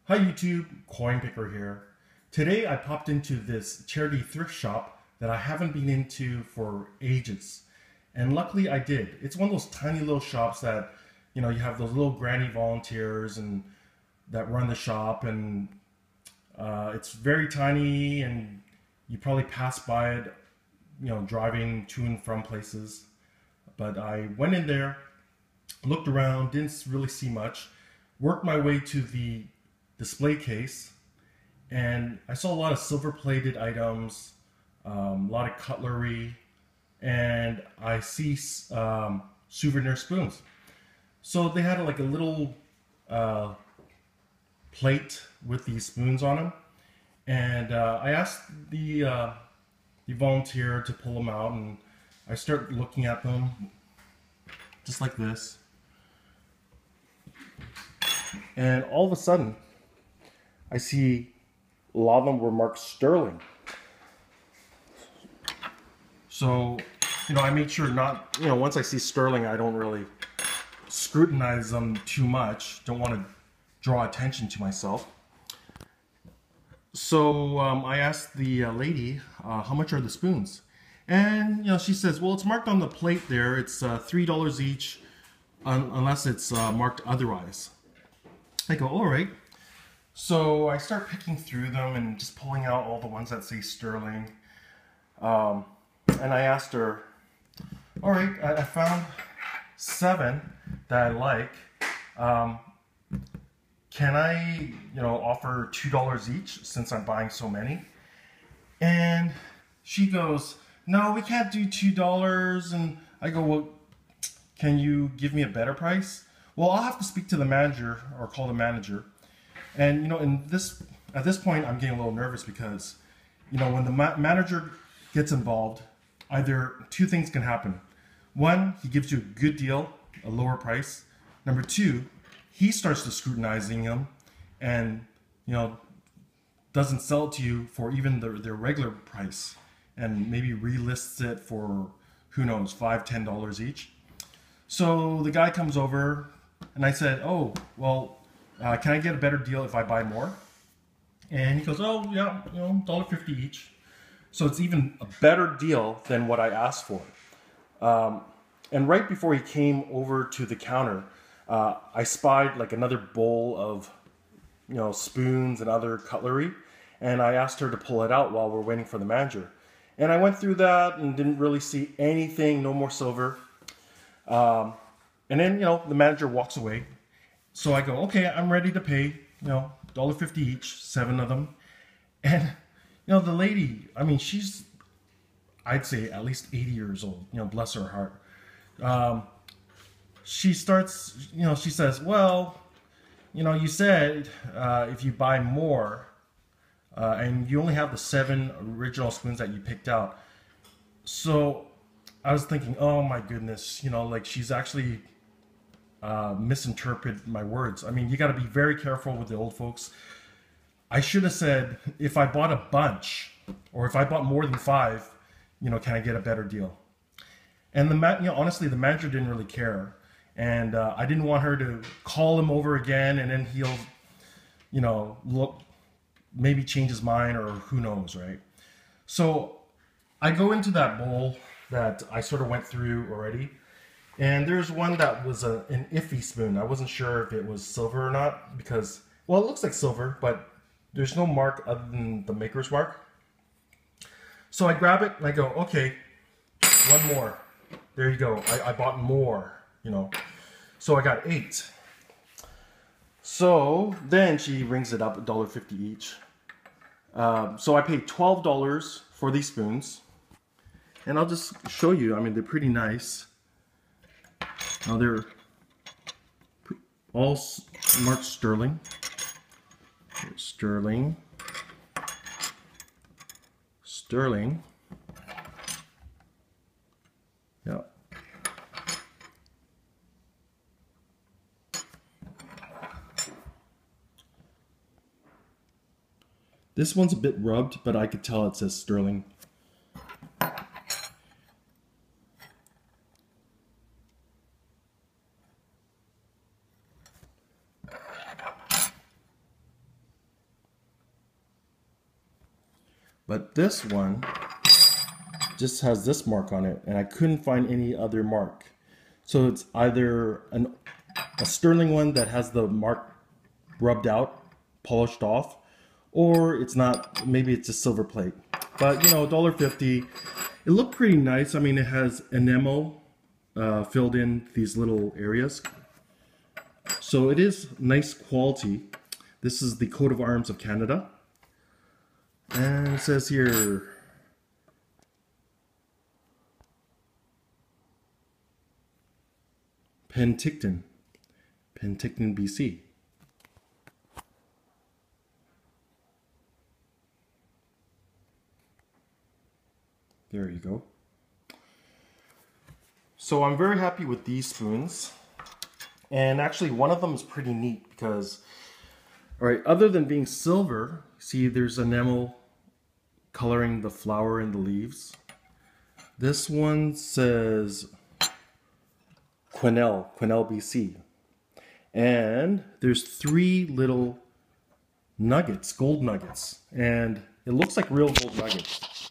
Hi YouTube, Coinpicker here. Today I popped into this charity thrift shop that I haven't been into for ages. And luckily I did. It's one of those tiny little shops that, you have those little granny volunteers and that run the shop, and it's very tiny and you probably pass by it, driving to and from places. But I went in there, looked around, didn't really see much, worked my way to the display case, and I saw a lot of silver plated items, a lot of cutlery, and I see souvenir spoons. So they had like a little plate with these spoons on them, and I asked the volunteer to pull them out, and I start looking at them just like this, and all of a sudden I see a lot of them were marked sterling. So, I made sure not, once I see sterling, I don't really scrutinize them too much. Don't want to draw attention to myself. So I asked the lady, how much are the spoons? And, she says, well, it's marked on the plate there. It's $3 each, unless it's marked otherwise. I go, all right. So I start picking through them and just pulling out all the ones that say sterling. And I asked her, all right, I found 7 that I like. Can I, offer $2 each since I'm buying so many? And she goes, no, we can't do $2. And I go, well, can you give me a better price? Well, I'll have to speak to the manager or call the manager. And, at this point, I'm getting a little nervous because, when the manager gets involved, either 2 things can happen. 1, he gives you a good deal, a lower price. Number 2, he starts to scrutinizing them and, doesn't sell it to you for even their regular price, and maybe relists it for, who knows, $5, $10 each. So the guy comes over and I said, oh, well, can I get a better deal if I buy more? And he goes, oh, yeah, $1.50 each. So it's even a better deal than what I asked for. And right before he came over to the counter, I spied like another bowl of, spoons and other cutlery. And I asked her to pull it out while we're waiting for the manager. And I went through that and didn't really see anything, no more silver. And then, the manager walks away. So I go, okay, I'm ready to pay, $1.50 each, 7 of them. And, the lady, she's, I'd say at least 80 years old, bless her heart. She starts, she says, well, you said if you buy more and you only have the 7 original spoons that you picked out. So I was thinking, oh my goodness, like she's actually misinterpret my words. You got to be very careful with the old folks. I should have said, if I bought a bunch, or if I bought more than 5, can I get a better deal? And honestly, the manager didn't really care, and I didn't want her to call him over again, and then he'll, look, maybe change his mind, or who knows, right? So I go into that bowl that I sort of went through already. And there's one that was an iffy spoon. I wasn't sure if it was silver or not because, well, it looks like silver, but there's no mark other than the maker's mark. So I grab it and I go, okay, 1 more. There you go. I bought more, So I got 8. So then she rings it up $1.50 each. So I paid $12 for these spoons. And I'll just show you. They're pretty nice. Now they're all marked sterling. Sterling. Sterling. Yeah. This one's a bit rubbed, but I could tell it says sterling. But this one just has this mark on it, and I couldn't find any other mark. So it's either a sterling one that has the mark rubbed out, polished off, or it's not, maybe it's a silver plate. But you know, $1.50, it looked pretty nice. I mean, it has enamel filled in these little areas. So it is nice quality. This is the coat of arms of Canada. And it says here, Penticton, BC. There you go. So I'm very happy with these spoons. And actually one of them is pretty neat because, all right, other than being silver, see there's enamel coloring the flower and the leaves. This one says Quesnel, BC. And there's 3 little nuggets, gold nuggets. And it looks like real gold nuggets.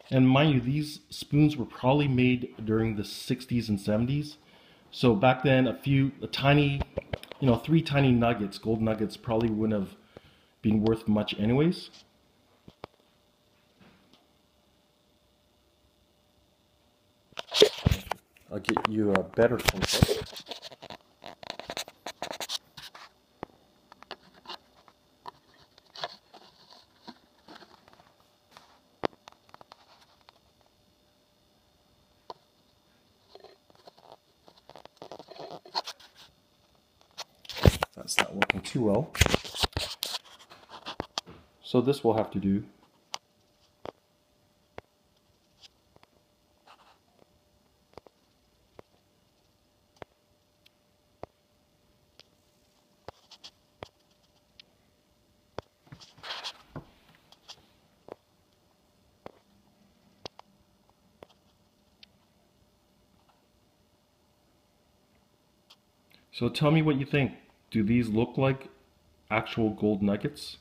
And mind you, these spoons were probably made during the 60s and 70s. So back then, a tiny, 3 tiny nuggets, gold nuggets, probably wouldn't have been worth much anyways. I'll get you a better close-up. That's not working too well. So this will have to do. So tell me what you think. Do these look like actual gold nuggets?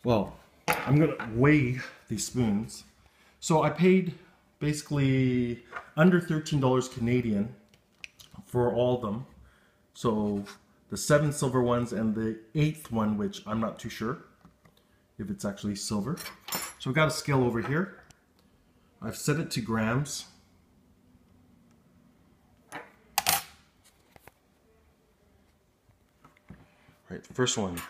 Well, I'm gonna weigh these spoons. So I paid basically under $13 Canadian for all of them. So the 7 silver ones and the 8th one, which I'm not too sure if it's actually silver. So we got a scale over here. I've set it to grams. Right, the first one.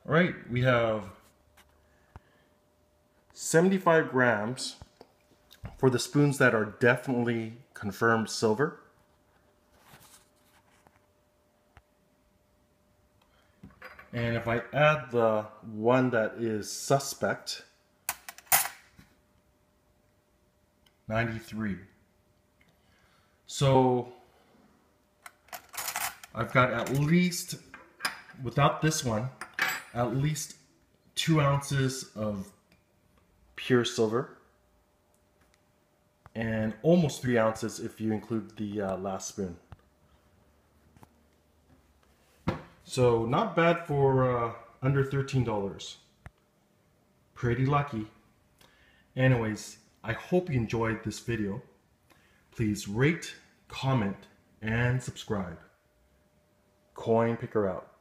All right, we have 75 grams for the spoons that are definitely confirmed silver. And if I add the one that is suspect, 93. So I've got at least, without this one, at least 2 ounces of pure silver and almost 3 ounces if you include the last spoon. So not bad for under $13. Pretty lucky. Anyways, I hope you enjoyed this video. Please rate, comment, and subscribe. Coinpicker out.